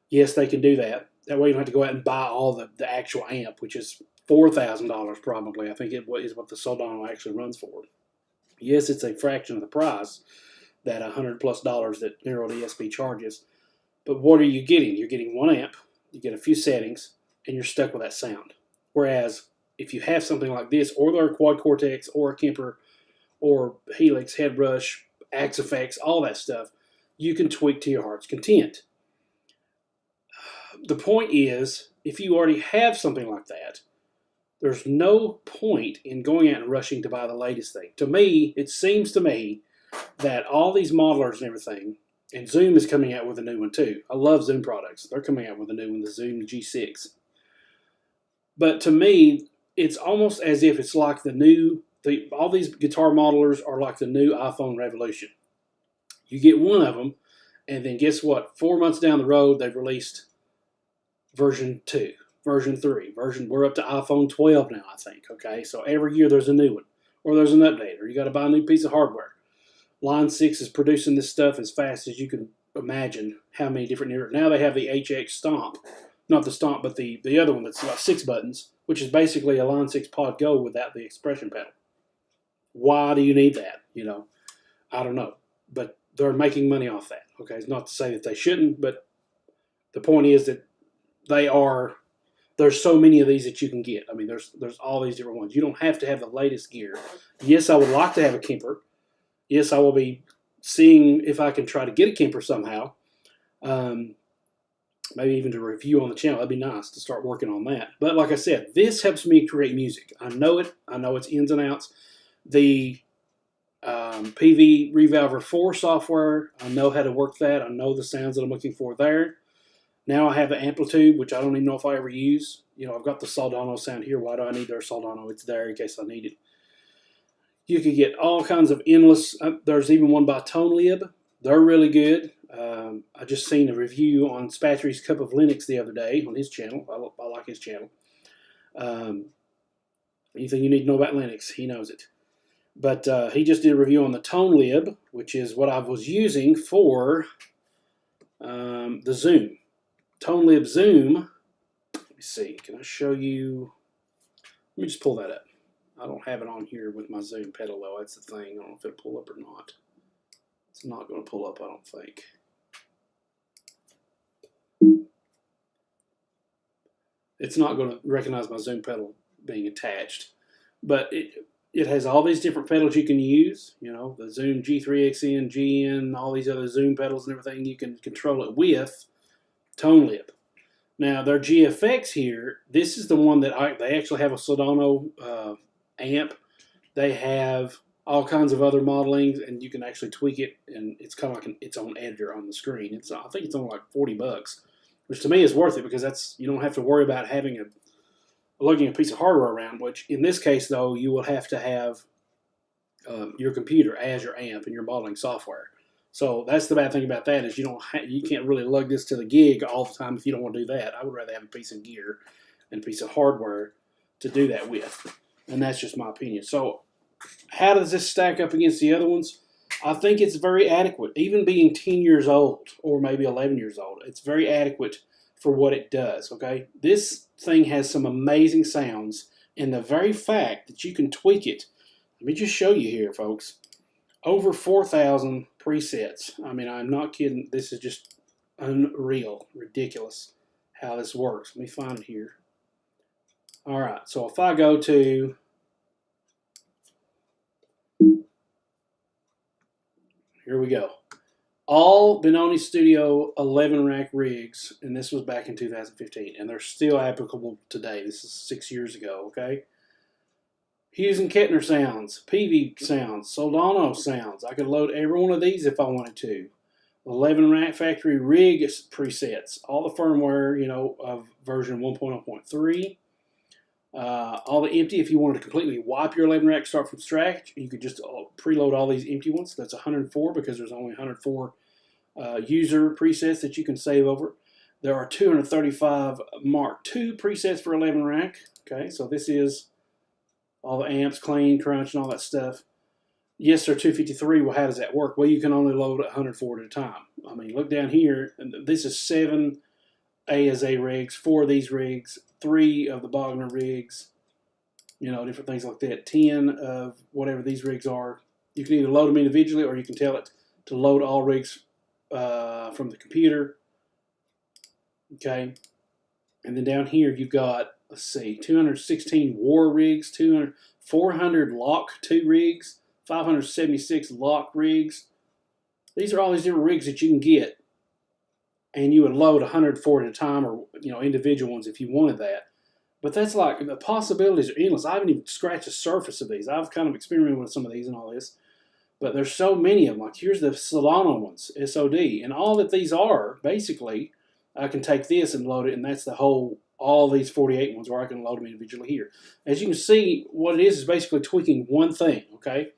Speaker 1: Yes, they can do that. That way you don't have to go out and buy all the actual amp, which is $4,000 probably. I think it is what the Soldano actually runs for. Yes, it's a fraction of the price, that $100+ that Neural DSP charges. But what are you getting? You're getting one amp, you get a few settings, and you're stuck with that sound. Whereas if you have something like this, or their quad cortex, or a Kemper, or Helix, head rush, axe effects, all that stuff, you can tweak to your heart's content. The point is, if you already have something like that, there's no point in going out and rushing to buy the latest thing. To me, it seems to me that all these modelers and everything, and Zoom is coming out with a new one too. I love Zoom products. They're coming out with a new one, the Zoom G6. But to me, it's almost as if it's like all these guitar modelers are like the new iPhone revolution. You get one of them, and then guess what? 4 months down the road, they've released version 2, version 3, we're up to iPhone 12 now, I think. Okay, so every year there's a new one, or there's an update, or you got to buy a new piece of hardware. Line 6 is producing this stuff as fast as you can imagine how many different. Now they have the HX Stomp. Not the Stomp, but the other one that's got 6 buttons, which is basically a Line 6 Pod Go without the expression pedal. Why do you need that? I don't know. But they're making money off that. Okay, it's not to say that they shouldn't, but the point is that there's so many of these that you can get. I mean, there's all these different ones. You don't have to have the latest gear. Yes, I would like to have a Kemper. Yes, I will be seeing if I can try to get a Kemper somehow. Maybe even to review on the channel. That'd be nice to start working on that. But like I said, this helps me create music. I know it. I know its ins and outs. The PV Revolver 4 software, I know how to work that. I know the sounds that I'm looking for there. Now I have the amplitude, which I don't even know if I ever use. I've got the Soldano sound here. Why do I need their Soldano? It's there in case I need it. You can get all kinds of endless. There's even one by ToneLib. They're really good. I just seen a review on Spatry's Cup of Linux the other day on his channel. I like his channel. Anything you need to know about Linux, he knows it. But he just did a review on the ToneLib, which is what I was using for the Zoom. ToneLib Zoom. Let me see. Can I show you? Let me just pull that up. I don't have it on here with my Zoom pedal, though. That's the thing. I don't know if it'll pull up or not. It's not going to pull up, I don't think. It's not going to recognize my Zoom pedal being attached. But it has all these different pedals you can use. The Zoom G3XN, GN, all these other Zoom pedals and everything. You can control it with ToneLib. Now, their GFX here, this is the one that they actually have a Soldano amp. They have all kinds of other modelings, and you can actually tweak it, and it's kind of like its own editor on the screen. I think it's only like $40, which to me is worth it because you don't have to worry about lugging a piece of hardware around. Which in this case, though, you will have to have your computer as your amp and your modeling software. So that's the bad thing about that is you can't really lug this to the gig all the time if you don't want to do that. I would rather have a piece of gear and a piece of hardware to do that with. And that's just my opinion. So how does this stack up against the other ones? I think it's very adequate. Even being 10 years old or maybe 11 years old, it's very adequate for what it does, okay? This thing has some amazing sounds, and the very fact that you can tweak it, let me just show you here, folks. Over 4,000 presets. I mean, I'm not kidding. This is just unreal, ridiculous how this works. Let me find it here. All right, so if I go to, here we go. All Benoni Studio 11 rack rigs, and this was back in 2015, and they're still applicable today. This is 6 years ago, okay? Hughes and Kettner sounds, PV sounds, Soldano sounds. I could load every one of these if I wanted to. 11 rack factory rig presets, all the firmware, of version 1.0.3. All the empty, if you wanted to completely wipe your 11 rack, start from scratch, you could just preload all these empty ones. That's 104 because there's only 104 user presets that you can save over. There are 235 Mark II presets for 11 rack. Okay, so this is all the amps, clean, crunch, and all that stuff. Yes, sir, 253. Well, how does that work? Well, you can only load 104 at a time. I mean, look down here. This is 7 ASA rigs, 4 of these rigs, 3 of the Bogner rigs, you know, different things like that. 10 of whatever these rigs are. You can either load them individually or you can tell it to load all rigs from the computer. Okay. And then down here you've got, let's see, 216 war rigs, 400 lock 2 rigs, 576 lock rigs. These are all these different rigs that you can get, and you would load 104 at a time, or you know, individual ones if you wanted that. But that's like, the possibilities are endless. I haven't even scratched the surface of these. I've kind of experimented with some of these and all this, but there's so many of them. Like here's the Soldano ones, SOD, and all that these are basically, I can take this and load it, and that's the whole, all these 48 ones where I can load them individually here. As you can see, what it is basically tweaking one thing, okay?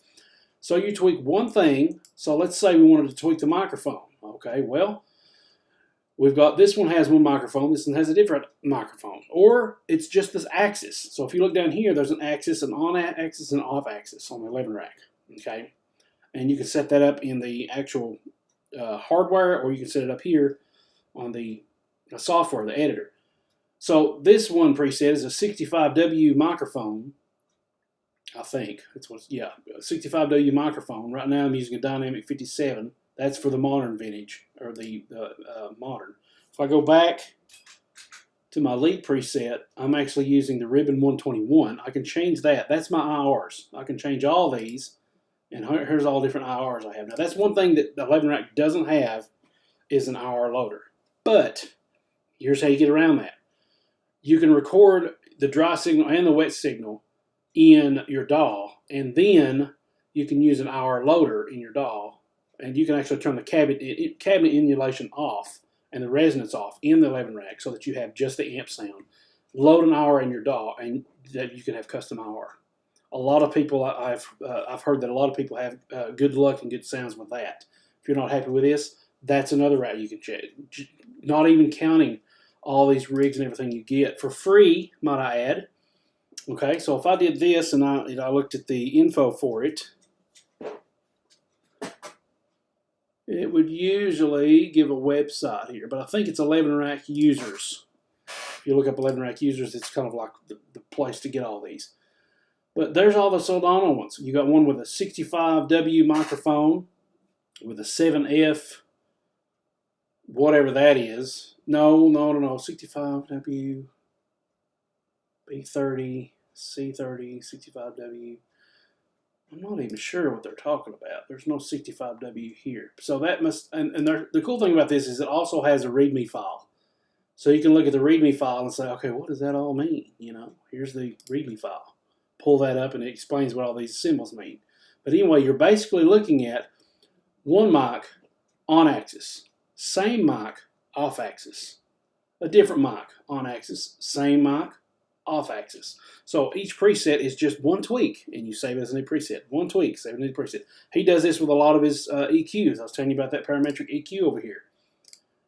Speaker 1: So you tweak one thing. So let's say we wanted to tweak the microphone. Okay, well, we've got, this one has one microphone, this one has a different microphone. Or it's just this axis. So if you look down here, there's an axis, an on axis, and an off axis on the 11 rack. Okay, and you can set that up in the actual hardware, or you can set it up here on the software, the editor. So this one preset is a 65W microphone. I think that's what, yeah, 65W microphone. Right now I'm using a Dynamic 57. That's for the modern vintage, or the modern. If I go back to my lead preset, I'm actually using the Ribbon 121. I can change that. That's my IRs. I can change all these, and here's all different IRs I have. Now that's one thing that the 11 rack doesn't have, is an IR loader. But here's how you get around that. You can record the dry signal and the wet signal in your DAW, and then you can use an IR loader in your DAW, and you can actually turn the cabinet emulation off and the resonance off in the 11 rack, so that you have just the amp sound. Load an IR in your DAW, and that you can have custom IR. A lot of people, I've heard that a lot of people have good luck and good sounds with that. If you're not happy with this, that's another route you can check. Not even counting all these rigs and everything you get for free, might I add. Okay, so if I did this and I looked at the info for it, it would usually give a website here, but I think it's 11 rack users. If you look up 11 rack users, it's kind of like the place to get all these. But there's all the Soldano ones. You got one with a 65W microphone with a 7F, whatever that is. No, 65W. B30, C30, 65W. I'm not even sure what they're talking about. There's no 65W here. So that must, and the cool thing about this is it also has a README file. So you can look at the README file and say, okay, what does that all mean? You know, here's the README file. Pull that up and it explains what all these symbols mean. But anyway, you're basically looking at one mic on axis, same mic off axis, a different mic on axis, same mic off axis. So each preset is just one tweak, and you save it as a new preset. One tweak, save it as a new preset. He does this with a lot of his EQs. I was telling you about that parametric EQ over here.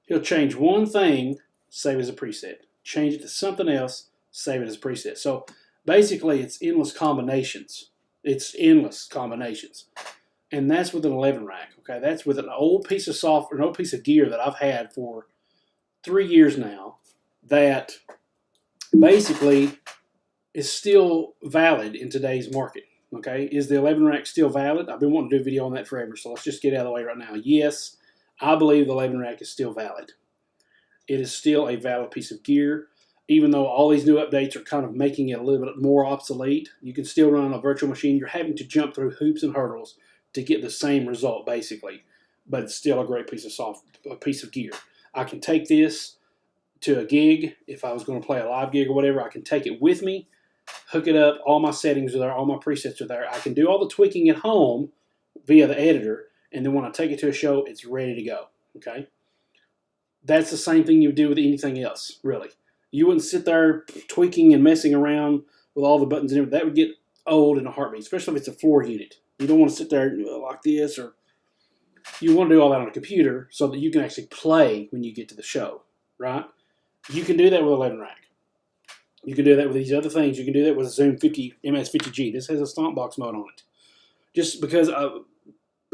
Speaker 1: He'll change one thing, save it as a preset. Change it to something else, save it as a preset. So basically, it's endless combinations. It's endless combinations. And that's with an 11 rack. Okay, that's with an old piece of software, an old piece of gear that I've had for 3 years now, that basically is still valid in today's market. Okay, is the 11 rack still valid? I've been wanting to do a video on that forever, so let's just get it out of the way right now. Yes, I believe the 11 rack is still valid. It is still a valid piece of gear, even though all these new updates are kind of making it a little bit more obsolete. You can still run on a virtual machine. You're having to jump through hoops and hurdles to get the same result, basically, but it's still a great piece of gear. I can take this to a gig. If I was going to play a live gig or whatever, I can take it with me, hook it up, all my settings are there, all my presets are there. I can do all the tweaking at home via the editor, and then when I take it to a show, it's ready to go. Okay, that's the same thing you would do with anything else, really. You wouldn't sit there tweaking and messing around with all the buttons and everything. That would get old in a heartbeat, especially if it's a floor unit. You don't want to sit there like this, or you want to do all that on a computer so that you can actually play when you get to the show, right? You can do that with 11 rack. You can do that with these other things. You can do that with a Zoom 50 MS50G. This has a stomp box mode on it. Just because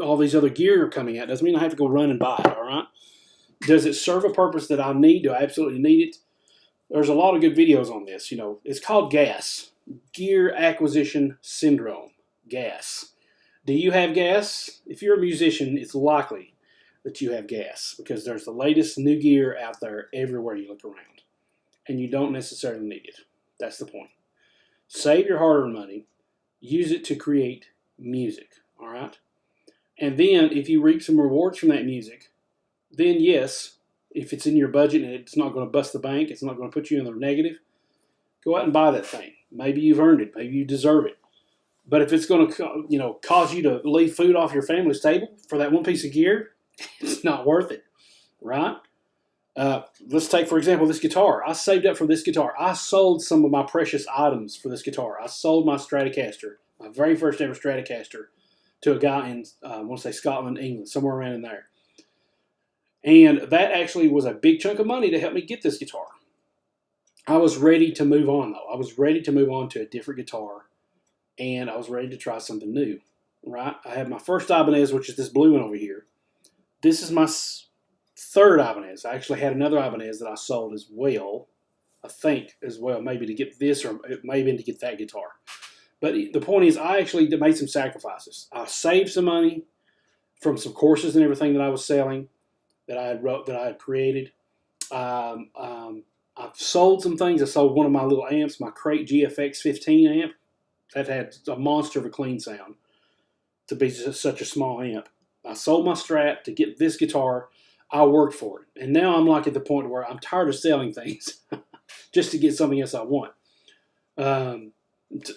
Speaker 1: all these other gear are coming out doesn't mean I have to go run and buy it, all right? Does it serve a purpose that I need? Do I absolutely need it? There's a lot of good videos on this. You know, it's called GAS, Gear Acquisition Syndrome, GAS. Do you have GAS? If you're a musician, it's likely that you have GAS because there's the latest new gear out there everywhere you look around, and you don't necessarily need it. That's the point. Save your hard-earned money. Use it to create music, all right? And then if you reap some rewards from that music, then yes, if it's in your budget and it's not going to bust the bank, it's not going to put you in the negative, go out and buy that thing. Maybe you've earned it. Maybe you deserve it. But if it's going to, cause you to leave food off your family's table for that one piece of gear, it's not worth it, right? Let's take, for example, this guitar. I saved up for this guitar. I sold some of my precious items for this guitar. I sold my Stratocaster, my very first ever Stratocaster, to a guy in, I want to say Scotland, England, somewhere around in there. And that actually was a big chunk of money to help me get this guitar. I was ready to move on, though. I was ready to move on to a different guitar, and I was ready to try something new, right? I have my first Ibanez, which is this blue one over here. This is my third Ibanez. I actually had another Ibanez that I sold as well, I think, as well, maybe to get this or maybe to get that guitar. But the point is, I actually made some sacrifices. I saved some money from some courses and everything that I was selling, that I had created. I've sold some things. I sold one of my little amps, my Crate GFX 15 amp. That had a monster of a clean sound to be just such a small amp. I sold my Strat to get this guitar. I worked for it. And now I'm like at the point where I'm tired of selling things just to get something else I want.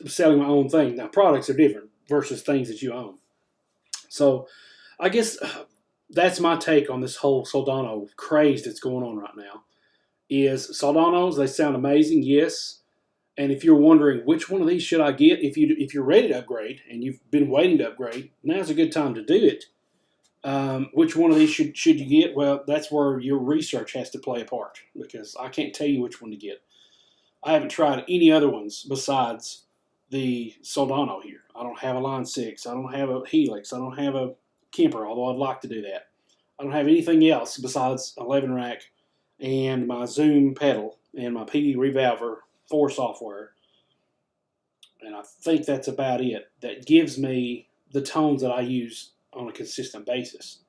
Speaker 1: Selling my own thing. Now, products are different versus things that you own. So I guess that's my take on this whole Soldano craze that's going on right now. Is Soldanos, they sound amazing, yes. And if you're wondering which one of these should I get, if you're ready to upgrade and you've been waiting to upgrade, now's a good time to do it. Which one of these should you get? Well, that's where your research has to play a part, because I can't tell you which one to get. I haven't tried any other ones besides the Soldano here. I don't have a Line 6. I don't have a Helix. I don't have a Kemper, although I'd like to do that. I don't have anything else besides 11 Rack and my Zoom pedal and my PV Revolver 4 software. And I think that's about it. That gives me the tones that I use on a consistent basis.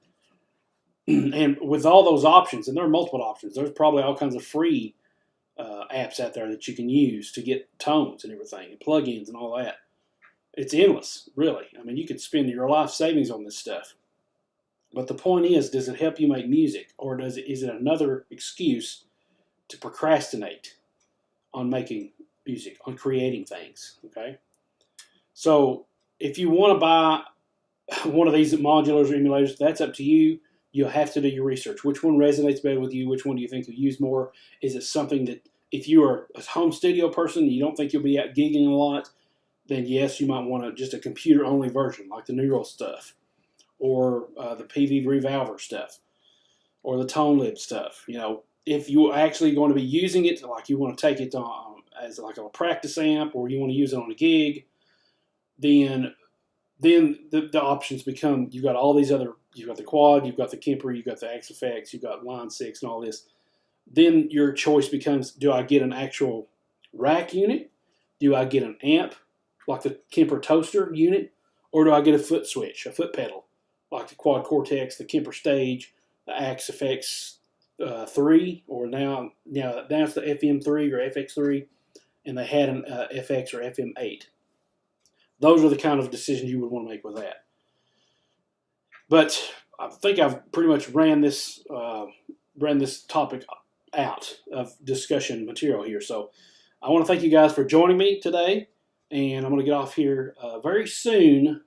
Speaker 1: And with all those options, and there are multiple options, there's probably all kinds of free apps out there that you can use to get tones and everything, and plugins and all that. It's endless, really. I mean, you could spend your life savings on this stuff. But the point is, does it help you make music, or is it another excuse to procrastinate on making music, on creating things? Okay. So if you want to buy one of these modulars or emulators, that's up to you. You'll have to do your research. Which one resonates better with you? Which one do you think you'll use more? Is it something that, if you are a home studio person and you don't think you'll be out gigging a lot, then yes, you might want just a computer-only version, like the Neural stuff, or the PV Revolver stuff, or the Tone Lib stuff. You know, if you're actually going to be using it, like you want to take it on as like a practice amp, or you want to use it on a gig, then the options become, you've got all these other, you've got the Quad, you've got the Kemper, you've got the XFX, you've got Line 6 and all this. Then your choice becomes, do I get an actual rack unit? Do I get an amp, like the Kemper Toaster unit? Or do I get a foot switch, a foot pedal, like the Quad Cortex, the Kemper Stage, the XFX 3, or now it's the FM3 or FX3, and they had an FX or FM8. Those are the kind of decisions you would want to make with that. But I think I've pretty much ran this topic out of discussion material here. So I want to thank you guys for joining me today, and I'm going to get off here very soon.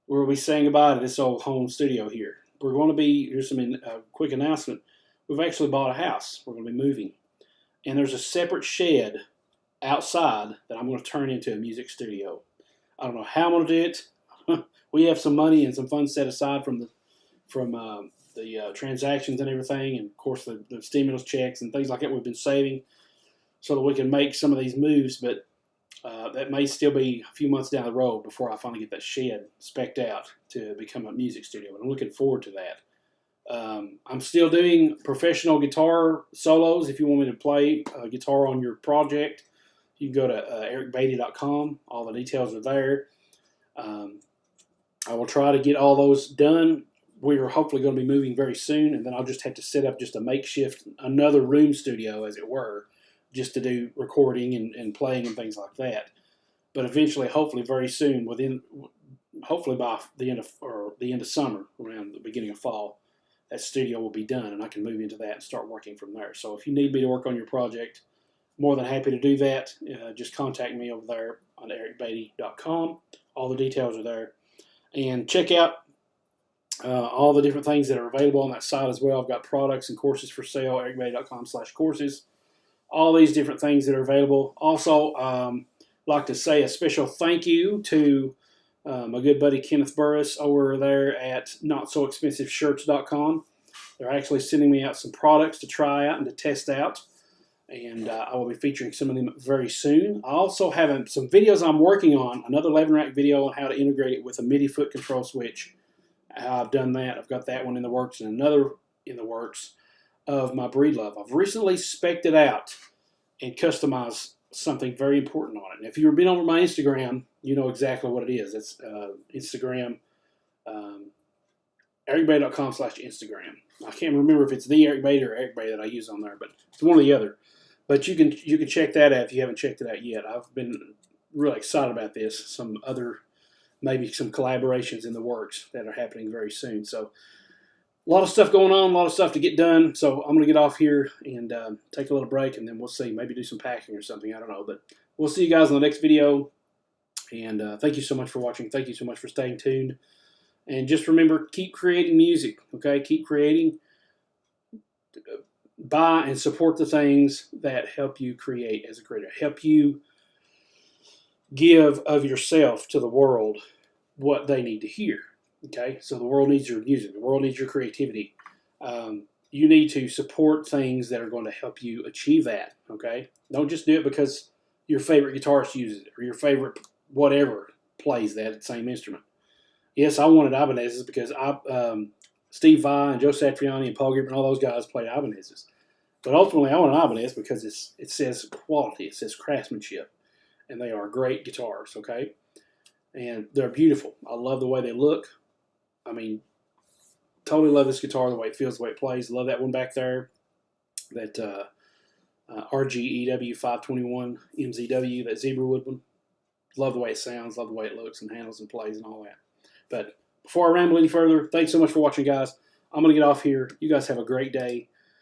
Speaker 1: We'll be saying goodbye to this old home studio here. We're going to be, here's some quick announcement. We've actually bought a house. We're going to be moving. And there's a separate shed outside that I'm going to turn into a music studio. I don't know how I'm going to do it. We have some money and some funds set aside from the transactions and everything, and of course the stimulus checks and things like that we've been saving. so that we can make some of these moves. But that may still be a few months down the road before I finally get that shed spec'd out to become a music studio. But I'm looking forward to that. I'm still doing professional guitar solos. If you want me to play guitar on your project, you can go to ericbeatty.com. All the details are there. I will try to get all those done. We are hopefully going to be moving very soon, and then I'll just have to set up just a makeshift, another room studio, as it were, just to do recording and playing and things like that. But eventually, hopefully very soon, hopefully by the end of summer, around the beginning of fall, that studio will be done, and I can move into that and start working from there. So if you need me to work on your project, more than happy to do that. Just contact me over there on ericbeatty.com. All the details are there. And check out all the different things that are available on that site as well. I've got products and courses for sale, ericbeatty.com/courses. All these different things that are available. Also, I'd like to say a special thank you to my good buddy Kenneth Burris over there at NotSoExpensiveShirts.com. They're actually sending me out some products to try out and to test out, and I will be featuring some of them very soon. I also have some videos I'm working on, another 11 rack video on how to integrate it with a MIDI foot control switch. How I've done that. I've got that one in the works and another in the works of my Breedlove. I've recently spec'd it out and customized something very important on it. And if you've been over my Instagram, you know exactly what it is. It's Instagram, ericbeatty.com/Instagram. I can't remember if it's the Eric Beatty or Eric Beatty that I use on there, but it's one or the other. But you can check that out if you haven't checked it out yet. I've been really excited about this. Maybe some collaborations in the works that are happening very soon. So a lot of stuff going on, a lot of stuff to get done. So I'm going to get off here and take a little break, and then we'll see. Maybe do some packing or something. I don't know. But we'll see you guys in the next video. And thank you so much for watching. Thank you so much for staying tuned. And just remember, keep creating music, okay? Keep creating. Buy and support the things that help you create as a creator. Help you give of yourself to the world what they need to hear, okay? So the world needs your music. The world needs your creativity. You need to support things that are going to help you achieve that, okay? Don't just do it because your favorite guitarist uses it or your favorite whatever plays that same instrument. Yes, I wanted Ibanez's because Steve Vai and Joe Satriani and Paul Gilbert and all those guys played Ibanez's. But ultimately, I want an Ibanez because it says quality, it says craftsmanship, and they are great guitars, okay? And they're beautiful. I love the way they look. I mean, totally love this guitar, the way it feels, the way it plays. Love that one back there, that RGEW 521 MZW, that zebra wood one. Love the way it sounds, love the way it looks and handles and plays and all that. But before I ramble any further, thanks so much for watching, guys. I'm going to get off here. You guys have a great day.